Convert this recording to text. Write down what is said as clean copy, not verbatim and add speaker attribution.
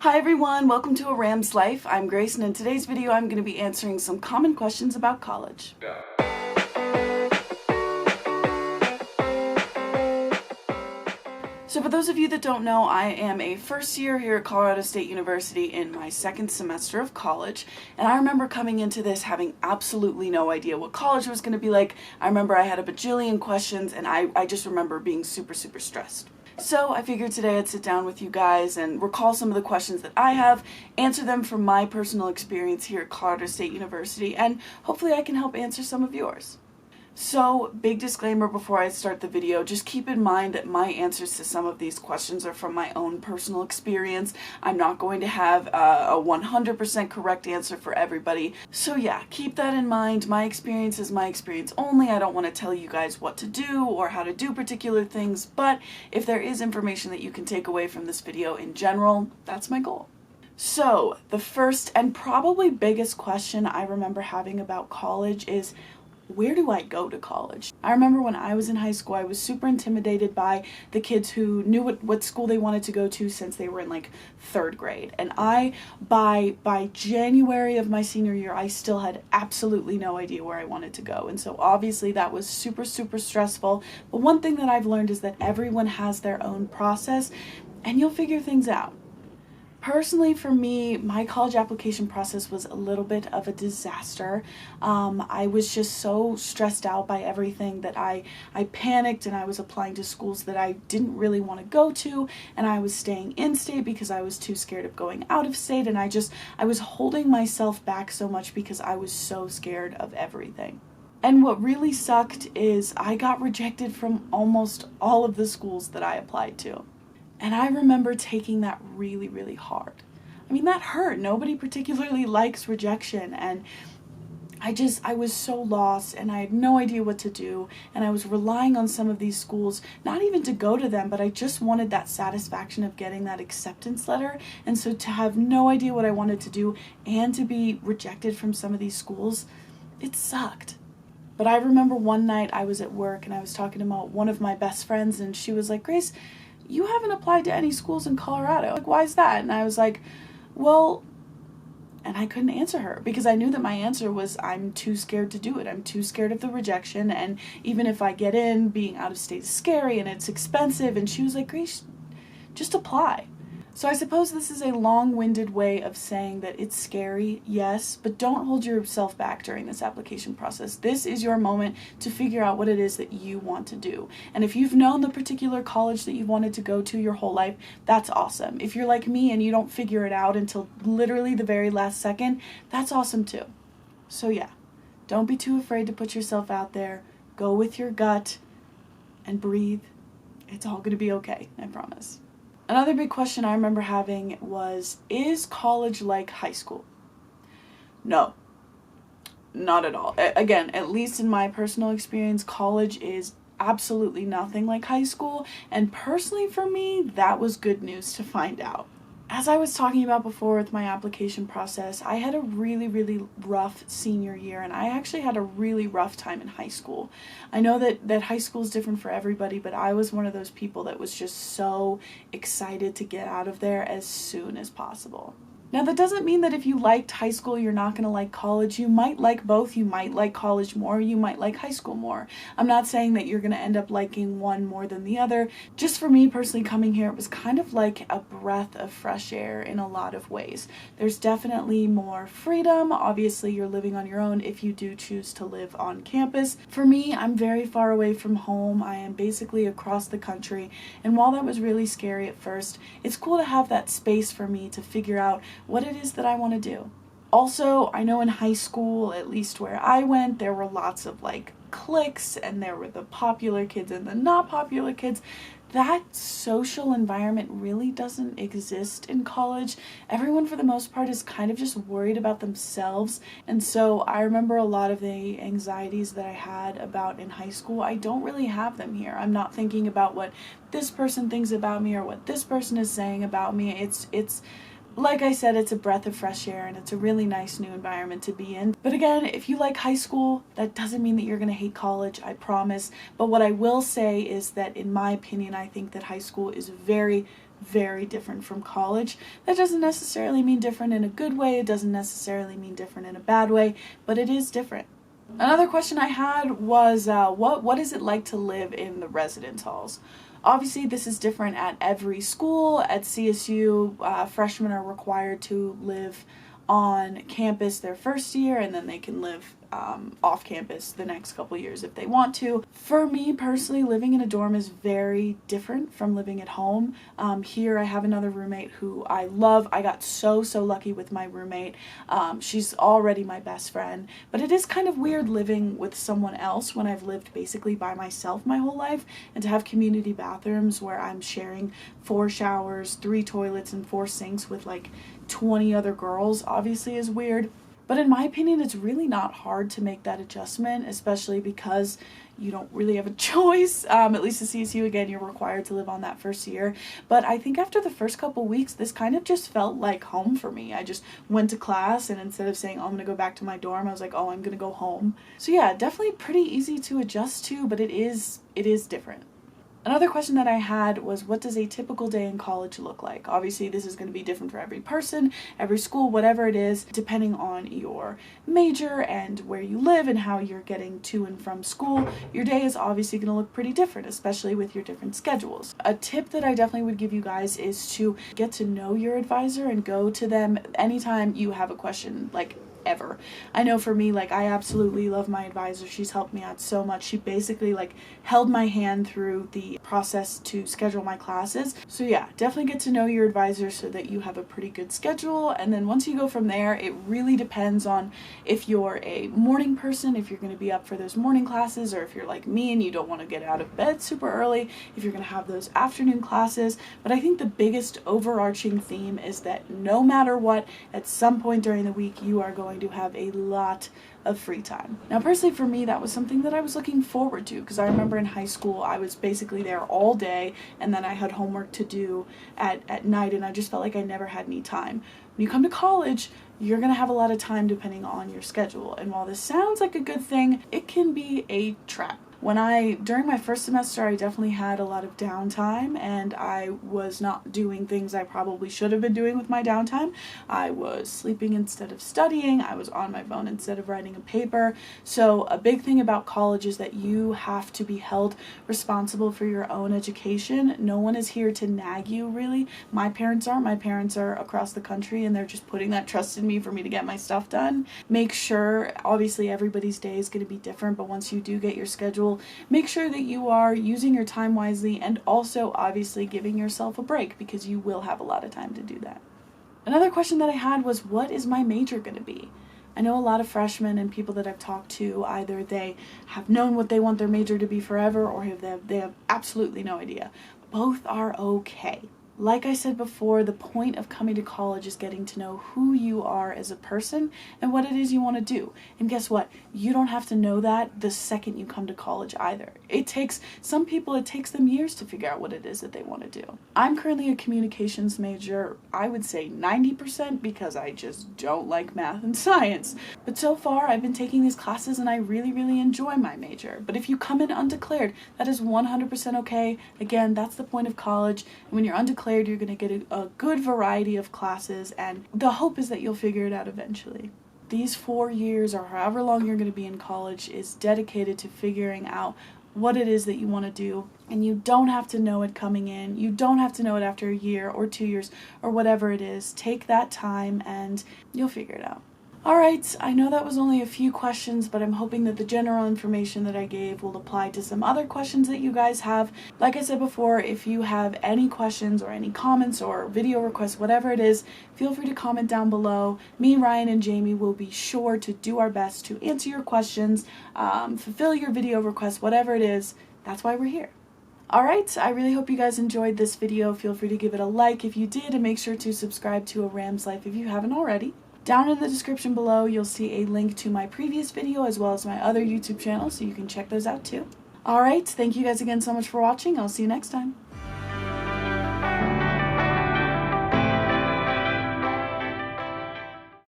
Speaker 1: Hi everyone, welcome to A Ram's Life. I'm Grace, and in today's video I'm going to be answering some common questions about college. So for those of you that don't know, I am a first year here at Colorado State University in my second semester of college, and I remember coming into this having absolutely no idea what college was going to be like. I remember I had a bajillion questions, and I just remember being super stressed. So I figured today I'd sit down with you guys and recall some of the questions that I have, answer them from my personal experience here at Colorado State University, and hopefully I can help answer some of yours. So, big disclaimer before I start the video, just keep in mind that my answers to some of these questions are from my own personal experience. I'm not going to have a 100% correct answer for everybody. So yeah, keep that in mind. My experience is my experience only. I don't want to tell you guys what to do or how to do particular things, but if there is information that you can take away from this video in general, that's my goal. So, the first and probably biggest question I remember having about college is, where do I go to college? I remember when I was in high school, I was super intimidated by the kids who knew what school they wanted to go to since they were in like third grade. And by January of my senior year, I still had absolutely no idea where I wanted to go. And so obviously that was super stressful. But one thing that I've learned is that everyone has their own process and you'll figure things out. Personally, for me, my college application process was a little bit of a disaster. I was just so stressed out by everything that I panicked, and I was applying to schools that I didn't really want to go to, and I was staying in state because I was too scared of going out of state, and I was holding myself back so much because I was so scared of everything. And what really sucked is I got rejected from almost all of the schools that I applied to. And I remember taking that really hard. I mean, that hurt. Nobody particularly likes rejection. And I was so lost and I had no idea what to do. And I was relying on some of these schools, not even to go to them, but I just wanted that satisfaction of getting that acceptance letter. And so to have no idea what I wanted to do and to be rejected from some of these schools, it sucked. But I remember one night I was at work and I was talking to one of my best friends, and she was like, "Grace, you haven't applied to any schools in Colorado. Like, why is that?" And I was like, well, and I couldn't answer her because I knew that my answer was, I'm too scared to do it. I'm too scared of the rejection. And even if I get in, being out of state is scary and it's expensive. And she was like, "Grace, just apply." So I suppose this is a long-winded way of saying that it's scary, yes, but don't hold yourself back during this application process. This is your moment to figure out what it is that you want to do. And if you've known the particular college that you wanted to go to your whole life, that's awesome. If you're like me and you don't figure it out until literally the very last second, that's awesome too. So yeah, don't be too afraid to put yourself out there. Go with your gut and breathe. It's all gonna be okay, I promise. Another big question I remember having was, is college like high school? No, not at all. Again, at least in my personal experience, college is absolutely nothing like high school. And personally for me, that was good news to find out. As I was talking about before with my application process, I had a really rough senior year, and I actually had a really rough time in high school. I know that high school is different for everybody, but I was one of those people that was just so excited to get out of there as soon as possible. Now, that doesn't mean that if you liked high school, you're not going to like college. You might like both. You might like college more. You might like high school more. I'm not saying that you're going to end up liking one more than the other. Just for me personally, coming here, it was kind of like a breath of fresh air in a lot of ways. There's definitely more freedom. Obviously, you're living on your own if you do choose to live on campus. For me, I'm very far away from home. I am basically across the country. And while that was really scary at first, it's cool to have that space for me to figure out what it is that I want to do. Also, I know in high school, at least where I went, there were lots of like cliques, and there were the popular kids and the not popular kids. That social environment really doesn't exist in college. Everyone, for the most part, is kind of just worried about themselves. And so I remember a lot of the anxieties that I had about in high school, I don't really have them here. I'm not thinking about what this person thinks about me or what this person is saying about me. It's like I said, it's a breath of fresh air, and it's a really nice new environment to be in. But again, if you like high school, that doesn't mean that you're going to hate college, I promise. But what I will say is that, in my opinion, I think that high school is very, very different from college. That doesn't necessarily mean different in a good way, it doesn't necessarily mean different in a bad way, but it is different. Another question I had was, what is it like to live in the residence halls? Obviously, this is different at every school. At CSU, freshmen are required to live on campus their first year, and then they can live off campus the next couple years if they want to. For me personally, living in a dorm is very different from living at home. Here I have another roommate who I love. I got so lucky with my roommate. She's already my best friend, but it is kind of weird living with someone else when I've lived basically by myself my whole life, and to have community bathrooms where I'm sharing 4 showers, 3 toilets, and 4 sinks with like 20 other girls obviously is weird. But in my opinion, it's really not hard to make that adjustment, especially because you don't really have a choice. At least at CSU, again, you're required to live on that first year. But I think after the first couple weeks, this kind of just felt like home for me. I just went to class, and instead of saying, oh, I'm going to go back to my dorm, I was like, oh, I'm going to go home. So yeah, definitely pretty easy to adjust to, but it is different. Another question that I had was, what does a typical day in college look like? Obviously, this is going to be different for every person, every school, whatever it is, depending on your major and where you live and how you're getting to and from school. Your day is obviously going to look pretty different, especially with your different schedules. A tip that I definitely would give you guys is to get to know your advisor and go to them anytime you have a question, like ever. I know for me, like, I absolutely love my advisor. She's helped me out so much. She basically like held my hand through the process to schedule my classes. So yeah, definitely get to know your advisor so that you have a pretty good schedule. And then once you go from there, it really depends on if you're a morning person, if you're going to be up for those morning classes, or if you're like me and you don't want to get out of bed super early, if you're going to have those afternoon classes. But I think the biggest overarching theme is that no matter what, at some point during the week, you are going to have a lot of free time. Now, personally for me, that was something that I was looking forward to, because I remember in high school I was basically there all day, and then I had homework to do at night, and I just felt like I never had any time. When you come to college, you're going to have a lot of time depending on your schedule, and while this sounds like a good thing, it can be a trap. During my first semester, I definitely had a lot of downtime, and I was not doing things I probably should have been doing with my downtime. I was sleeping instead of studying. I was on my phone instead of writing a paper. So a big thing about college is that you have to be held responsible for your own education. No one is here to nag you, really. My parents are. My parents are across the country, and they're just putting that trust in me for me to get my stuff done. Make sure, obviously everybody's day is going to be different, but once you do get your schedule, make sure that you are using your time wisely, and also obviously giving yourself a break, because you will have a lot of time to do that. Another question that I had was, what is my major going to be? I know a lot of freshmen and people that I've talked to, either they have known what they want their major to be forever, or they have absolutely no idea. Both are okay. Like I said before, the point of coming to college is getting to know who you are as a person and what it is you want to do. And guess what? You don't have to know that the second you come to college either. Some people, it takes them years to figure out what it is that they want to do. I'm currently a communications major, I would say 90%, because I just don't like math and science. But so far, I've been taking these classes and I really enjoy my major. But if you come in undeclared, that is 100% okay. Again, that's the point of college. And when you're undeclared, you're going to get a good variety of classes, and the hope is that you'll figure it out eventually. These 4 years, or however long you're going to be in college, is dedicated to figuring out what it is that you want to do, and you don't have to know it coming in. You don't have to know it after a year or 2 years or whatever it is. Take that time and you'll figure it out. Alright, I know that was only a few questions, but I'm hoping that the general information that I gave will apply to some other questions that you guys have. Like I said before, if you have any questions or any comments or video requests, whatever it is, feel free to comment down below. Me, Ryan, and Jamie will be sure to do our best to answer your questions, fulfill your video requests, whatever it is. That's why we're here. Alright, I really hope you guys enjoyed this video. Feel free to give it a like if you did, and make sure to subscribe to A Ram's Life if you haven't already. Down in the description below, you'll see a link to my previous video as well as my other YouTube channel, so you can check those out too. Alright, thank you guys again so much for watching. I'll see you next time.